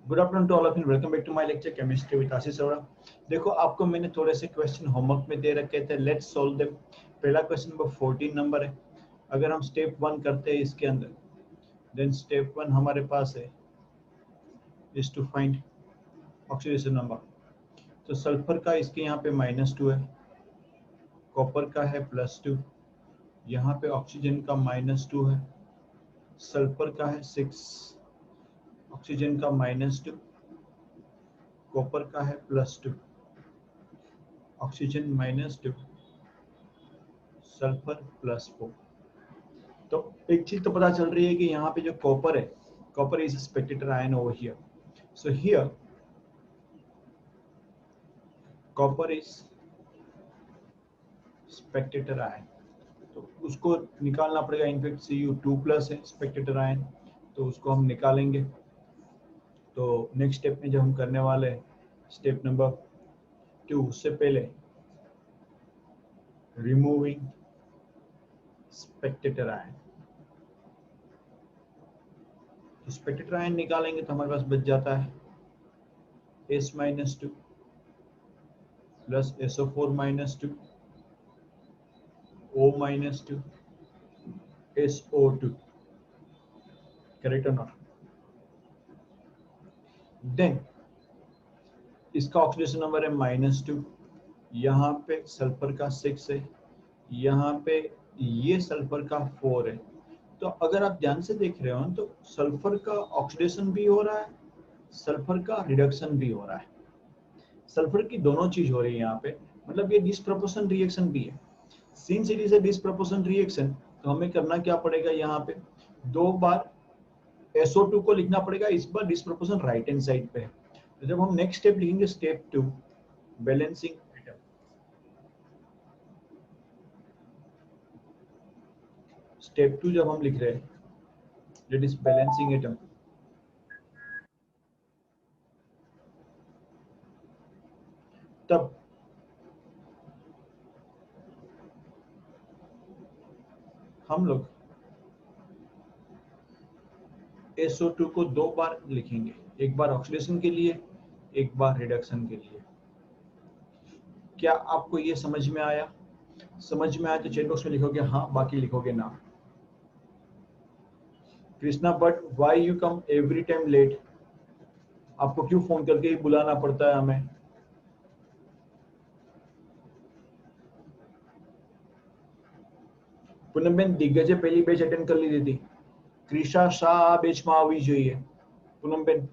Good afternoon to all of you, welcome back to my lecture chemistry with Ashish Arora. देखो, आपको मैंने थोड़े से क्वेश्चन होमवर्क में दे रखे थे, लेट्स सॉल्व देम। पहला क्वेश्चन नंबर 14 नंबर है। अगर हम स्टेप 1 करते हैं इसके अंदर, देन स्टेप 1 हमारे पास है is to find oxidation number. तो सल्फर का इसके यहाँ पे -2 है, कॉपर का है +2, यहाँ पे ऑक्सीजन का -2 है, सल्फर का है 6, ऑक्सीजन का -2, कॉपर का है +2, ऑक्सीजन -2, सल्फर +4। तो एक चीज तो पता चल रही है कि यहाँ पे जो कॉपर है, copper is Spectator ion over here. So here copper is Spectator ion, तो उसको निकालना पड़ेगा। इनफैक्ट Cu2+ है स्पेक्टेटर आयन, तो उसको हम निकालेंगे। तो नेक्स्ट स्टेप में जब हम करने वाले हैं स्टेप नंबर 2, उससे पहले रिमूविंग स्पेक्टेटर आयन, तो स्पेक्टेटर आयन निकालेंगे तो हमारे पास बच जाता है S-2 plus SO4-2 O-2 SO2, correct और नॉट। देन इसका ऑक्सीडेशन नंबर है -2, यहाँ पे सल्फर का 6 है, यहाँ पे ये सल्फर का 4 है। तो अगर आप ध्यान से देख रहे हो तो सल्फर का ऑक्सीडेशन भी हो रहा है, सल्फर का रिडक्शन भी हो रहा है। सल्फर की दोनों चीज हो रही है यहाँ पे, मतलब ये डिस्प्रपोर्शन रिएक्शन भी है। Since it is a disproportion reaction, तो हमें करना क्या पड़ेगा, यहाँ पे 2 बार SO2 को लिखना पड़ेगा, इस बार डिस्प्रपोर्शन राइट हैंड साइड पे है। तो जब हम नेक्स्ट स्टेप लिखेंगे स्टेप 2, बैलेंसिंग एटम, स्टेप 2 जब हम लिख रहे हैं दैट इज बैलेंसिंग एटम, तब हम लोग SO2 को 2 बार लिखेंगे, एक बार ऑक्सीडेशन के लिए, एक बार रिडक्शन के लिए। क्या आपको ये समझ में आया? समझ में आया तो चैट बॉक्स में लिखोगे हाँ, बाकी लिखोगे ना। Krishna but why you come every time late? आपको क्यों फोन करके ही बुलाना पड़ता है हमें? પૂનમબેન દિગ્ગજે પહેલી બેચ અટેન્ડ કરી લીધી હતી, ક્રિશા શાહ આ બેચમાં આવવી જોઈએ। Poonamben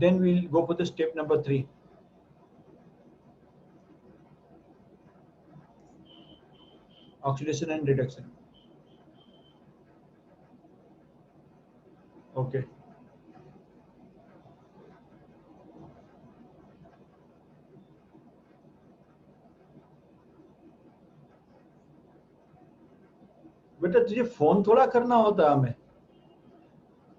then we'll go for the step number 3, oxidation and reduction. Okay, बेटा तुझे फोन थोड़ा करना होता है हमें,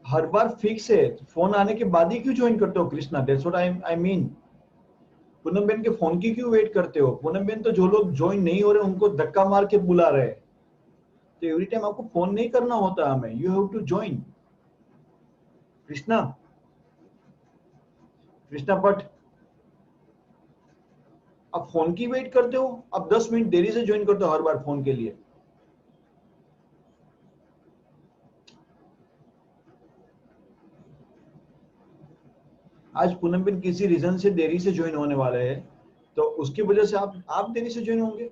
हर बार फिक्स है, फोन आने के बाद ही क्यों ज्वाइन करते हो Krishna? That's what I mean. Poonamben के फोन की क्यों वेट करते हो? पूनमबेन तो जो लोग ज्वाइन नहीं हो रहे उनको धक्का मार के बुला रहे हैं, तो एवरी टाइम आपको फोन नहीं करना होता हमें, you have to join. Krishna, Krishna Bhatt, आप फोन की वेट करते हो, आप 10 मिनट देरी से ज्वाइन करते हो हर बार फोन के लिए। आज पूनमबेन किसी रीजन से देरी से ज्वाइन होने वाले हैं, तो उसकी वजह से आप देरी से ज्वाइन होंगे।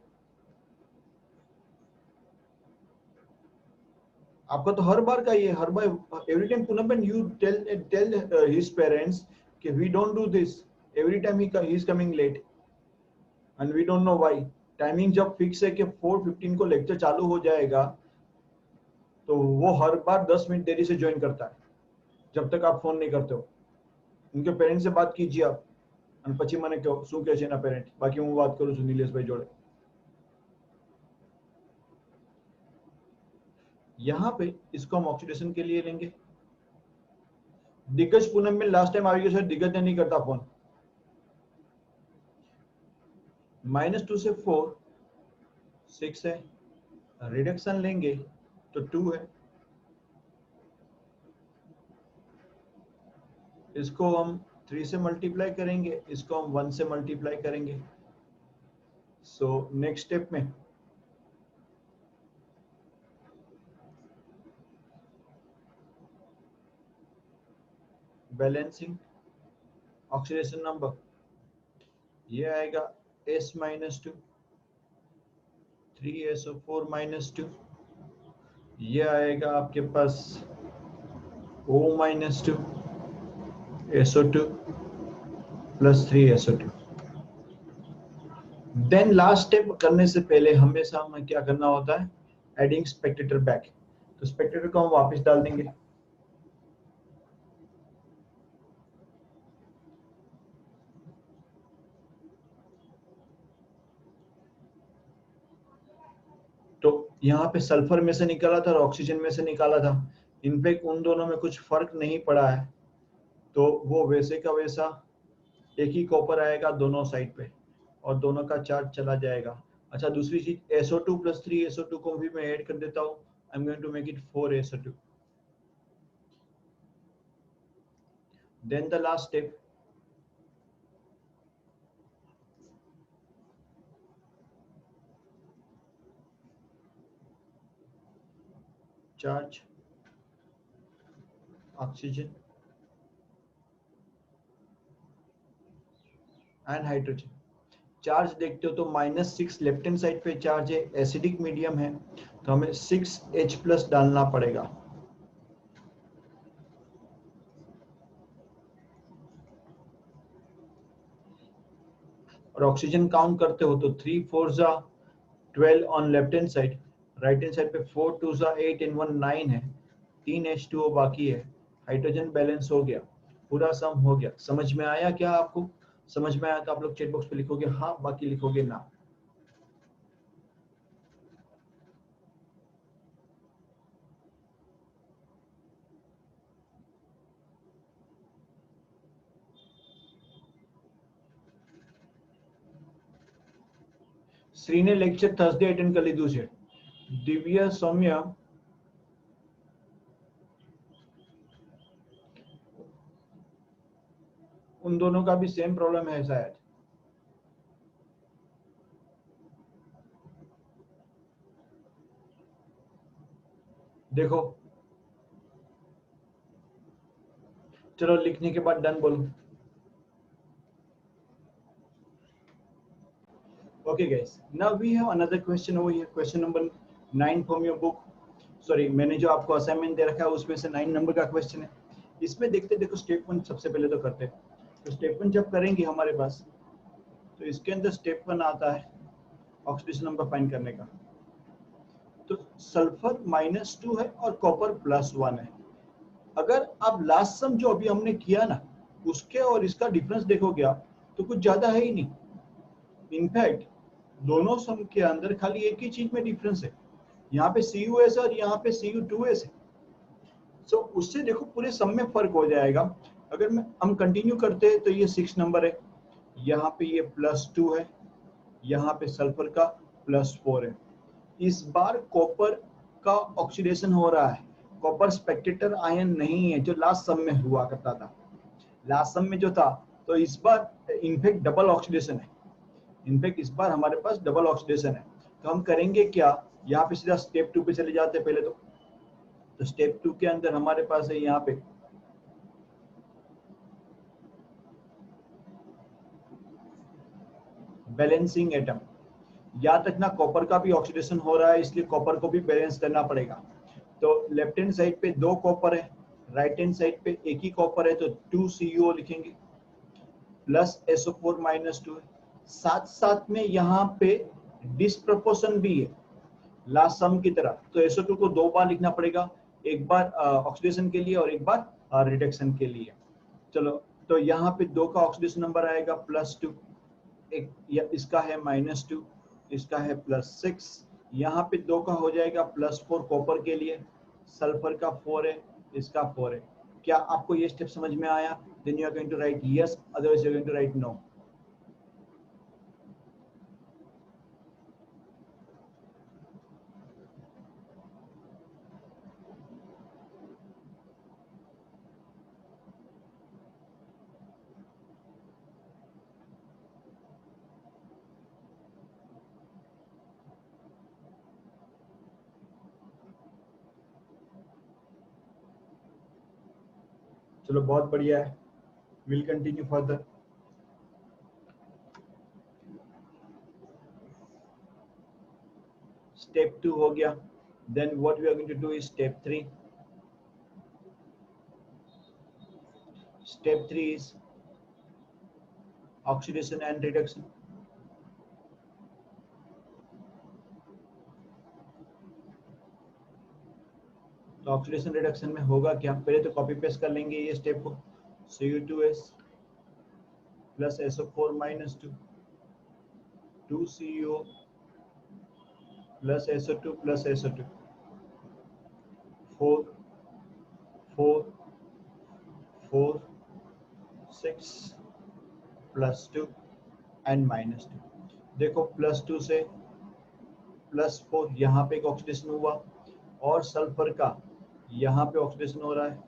आपका तो हर बार का ये, हर बार every time Poonamben you tell his parents कि we don't do this, every time he is coming late and we don't know why. Timing जब फिक्स है कि 4:15 को लेक्चर चालू हो जाएगा, तो वो हर बार 10 मिनट देरी से ज्वाइन करता है जब तक आप फोन नहीं करते हो। उनके पेरेंट्स से बात कीजिए आप, અને પછી મને કહો શું કહે છે એના પેરેન્ટ, બાકી હું વાત કરું છું નિલેશભાઈ જોડે। यहाँ पे इसको हम ऑक्सीडेशन के लिए लेंगे। दिग्गज पूनम में लास्ट टाइम आएगी सर, दिग्गज ने नहीं करता फोन। -2 से 4 6 है, रिडक्शन लेंगे तो 2 है। इसको हम 3 से मल्टीप्लाई करेंगे, इसको हम 1 से मल्टीप्लाई करेंगे। सो नेक्स्ट स्टेप में बैलेंसिंग ऑक्सीडेशन नंबर ये आएगा S-2 3SO4-2, ये आएगा आपके पास O-2 SO2 plus 3SO2। Then last step करने से पहले हमेशा हमें क्या करना होता है, एडिंग स्पेक्टेटर बैक। तो स्पेक्टेटर को हम वापस डाल देंगे। तो यहाँ पे सल्फर में से निकाला था और ऑक्सीजन में से निकाला था। इनफैक्ट उन दोनों में कुछ फर्क नहीं पड़ा है, तो वो वैसे का वैसा एक ही कॉपर आएगा दोनों साइड पे और दोनों का चार्ज चला जाएगा। अच्छा, दूसरी चीज SO2 प्लस 3SO2 को भी मैं ऐड कर देता हूँ। I am going to make it 4SO2। Then the last step, charge oxygen and hydrogen. Charge देखते हो तो -6 लेफ्ट हैंड साइड पे चार्ज है, एसिडिक मीडियम है, तो हमें 6H+ डालना पड़ेगा। और ऑक्सीजन काउंट करते हो तो 3 4 12 on left hand side, right hand side पे 4 2 8 एंड 1 9 है, 3 H2O बाकी है। हाइड्रोजन बैलेंस हो गया, पूरा सम हो गया। समझ में आया क्या आपको? समझ में आया तो आप लोग चैट बॉक्स पे लिखोगे हाँ, बाकी लिखोगे ना। श्री ने लेक्चर थर्सडे अटेंड कर ली दूसरे। दिव्या, सौम्या, उन दोनों का भी सेम प्रॉब्लम है शायद। देखो, चलो लिखने के बाद डन बोलो। Okay guys, now we have another question over here, question number 9 from your book. Sorry, मैंने जो आपको असाइनमेंट दे रखा है उसमें से 9 नंबर का क्वेश्चन है। इसमें देखते देखो स्टेप 1 सबसे पहले तो करते हैं। तो स्टेप 1 जब करेंगे हमारे पास, तो इसके अंदर स्टेप 1 आता है ऑक्सीडेशन नंबर फाइंड करने का। तो सल्फर -2 है और कॉपर +1 है। अगर आप लास्ट सम जो अभी हमने किया ना, उसके और इसका डिफरेंस देखोगे आप, तो कुछ ज्यादा है ही नहीं। इनफैक्ट दोनों सम के अंदर खाली एक ही चीज में डिफरेंस है, यहाँ पे CuS और यहाँ पे Cu2S है। सो उससे देखो पूरे सम में फर्क हो जाएगा। अगर हम कंटिन्यू करते हैं तो ये 6 नंबर है, यहाँ पे ये +2 है, यहाँ पे सल्फर का +4 है। इस बार कॉपर का ऑक्सीडेशन हो रहा है। कॉपर स्पेक्टेटर आयन नहीं है जो लास्ट सम में हुआ करता था। लास्ट सम में जो था, तो इस बार इनफैक्ट डबल ऑक्सीडेशन है। इनफैक्ट इस बार हमारे पास डबल ऑक्सीडेशन है। तो हम करेंगे क्या, यहाँ पे सीधा स्टेप 2 पे चले जाते हैं पहले तो स्टेप 2 के अंदर हमारे पास है यहाँ पे बैलेंसिंग एटम। याद रखना कॉपर का भी ऑक्सीडेशन हो रहा है, इसलिए कॉपर को भी बैलेंस करना पड़ेगा। तो लेफ्ट हैंड साइड पे 2 कॉपर है, राइट हैंड साइड पे एक ही कॉपर है, तो 2 CuO लिखेंगे प्लस SO4-2 है। साथ साथ में यहाँ पे डिस्प्रपोर्शन भी है लास्ट सम की तरह, तो SO2 को 2 बार लिखना पड़ेगा, एक बार ऑक्सीडेशन के लिए और एक बार रिडक्शन के लिए। चलो, तो यहाँ पे 2 का ऑक्सीडेशन नंबर आएगा +2, एक इसका है -2, इसका है +6, यहाँ पे 2 का हो जाएगा +4 कॉपर के लिए, सल्फर का 4 है, इसका 4 है। क्या आपको ये स्टेप समझ में आया? Then you are going to write yes, otherwise you are going to write no. चलो बहुत बढ़िया है, विल कंटिन्यू फर्दर। स्टेप 2 हो गया। Then what we are going to do is step 3। Step 3 is oxidation and reduction. तो oxidation reduction में होगा क्या, पहले तो कॉपी पेस्ट कर लेंगे ये स्टेप को। Cu2s plus SO4 minus 2, 2CO plus SO2 plus SO2, 4 4 4 6 plus 2 and minus 2। देखो प्लस 2 से प्लस 4 यहाँ पे एक ऑक्सीडेशन हुआ, और सल्फर का यहाँ पे ऑक्सीडेशन हो रहा है,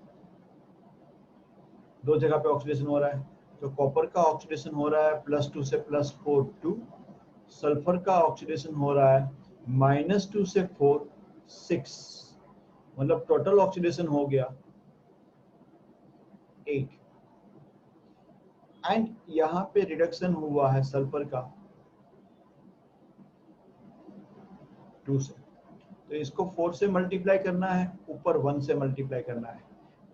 दो जगह पे ऑक्सीडेशन हो रहा है। तो कॉपर का ऑक्सीडेशन हो रहा है प्लस 2 से प्लस 4 2, सल्फर का ऑक्सीडेशन हो रहा है माइनस 2 से 4 6, मतलब टोटल ऑक्सीडेशन हो गया 8। एंड यहाँ पे रिडक्शन हुआ है सल्फर का 2 से, तो इसको 4 से मल्टीप्लाई करना है, ऊपर 1 से मल्टीप्लाई करना है।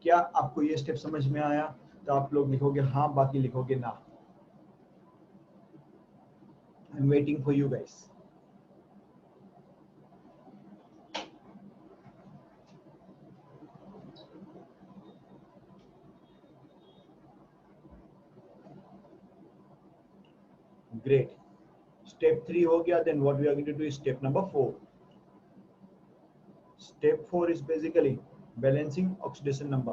क्या आपको ये स्टेप समझ में आया? तो आप लोग लिखोगे हाँ, बाकी लिखोगे ना। I am waiting for you guys. Great, step 3 हो गया। Then what we are going to do is step number 4। Step 4 is basically balancing oxidation number.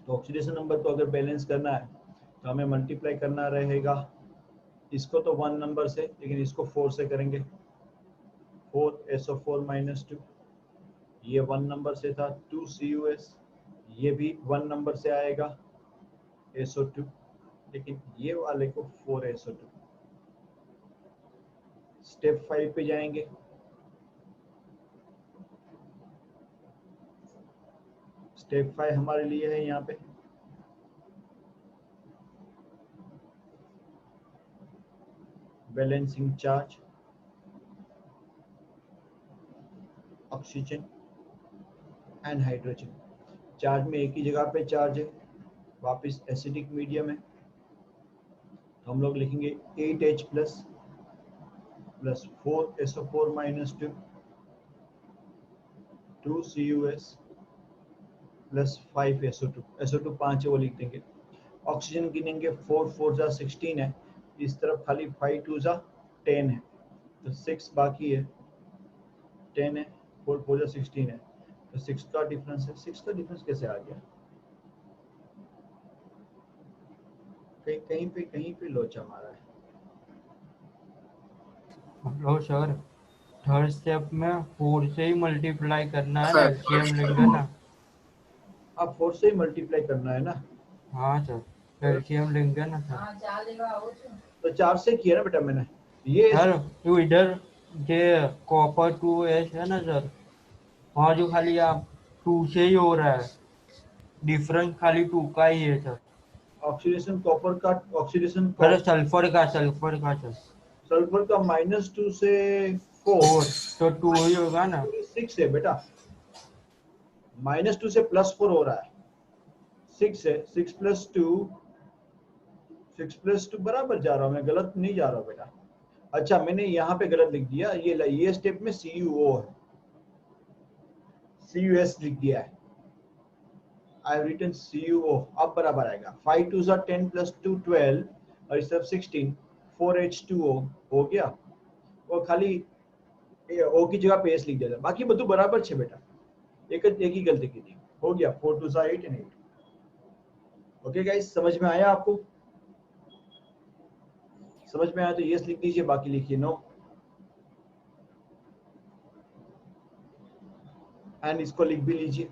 तो ऑक्सीडेशन नंबर को अगर बैलेंस करना है तो हमें मल्टीप्लाई करना रहेगा, इसको तो 1 नंबर से, लेकिन इसको 4 से करेंगे। 4 SO4 माइनस 2, ये 1 नंबर से था। 2 CuS, ये भी 1 नंबर से आएगा SO2, लेकिन ये वाले को 4 SO2। स्टेप 5 पे जाएंगे। स्टेप 5 हमारे लिए है यहाँ पे balancing charge, oxygen and hydrogen. Charge में एक ही जगह पे चार्ज है, वापस एसिडिक मीडियम है, तो हम लोग लिखेंगे 8H plus plus 4 SO4 minus 2, 2 CuS plus 5 SO2। SO2 5 है, वो लिख देंगे। ऑक्सीजन गिनेंगे, 4 4 जा 16 है, इस तरफ खाली 5 2 जा 10 है, तो 6 बाकी है, 10 है, 4 4 जा 16 है, तो 6 का डिफरेंस है। 6 का डिफरेंस कैसे आ गया? कहीं पे लोचा मारा है। लो सर, थर्ड स्टेप में 4 से ही मल्टीप्लाई करना है ना, एलसीएम लेंगे ना। अब 4 से ही मल्टीप्लाई करना है ना। हाँ सर, एलसीएम लेंगे ना सर। तो 4 से किया ना बेटा मैंने ये। सर तो इधर जे कॉपर 2S है ना सर, वहाँ जो खाली आप 2 से ही हो रहा है, डिफरेंस खाली 2 का ही है सर। ऑक्सीडेशन कॉपर का, ऑक्सीडेशन सर सल्फर का सर। सल्फर का -2 से 4 4 तो 2 ही होगा ना। 6 है बेटा, -2 से +4 हो रहा है, 6 है। 6 प्लस 2 बराबर जा रहा हूँ मैं, गलत नहीं जा रहा हूँ बेटा। अच्छा, मैंने यहाँ पे गलत लिख दिया, ये स्टेप में CuO है, CuS लिख दिया है। आई हैव रिटन CuO, अब बराबर आएगा। 5 2 10 प्लस 2 12, और इस तरफ 16, 4H2O हो गया। वो खाली ओ की जगह पे एस लिख दिया था, बाकी બધું બરાબર છે बेटा, एक ही गलती की थी, हो गया 4 2 8 and 8। ओके गाइस, समझ में आया आपको? समझ में आया तो यस लिख दीजिए, बाकी लिखिए नो। एंड इसको लिख भी लीजिए।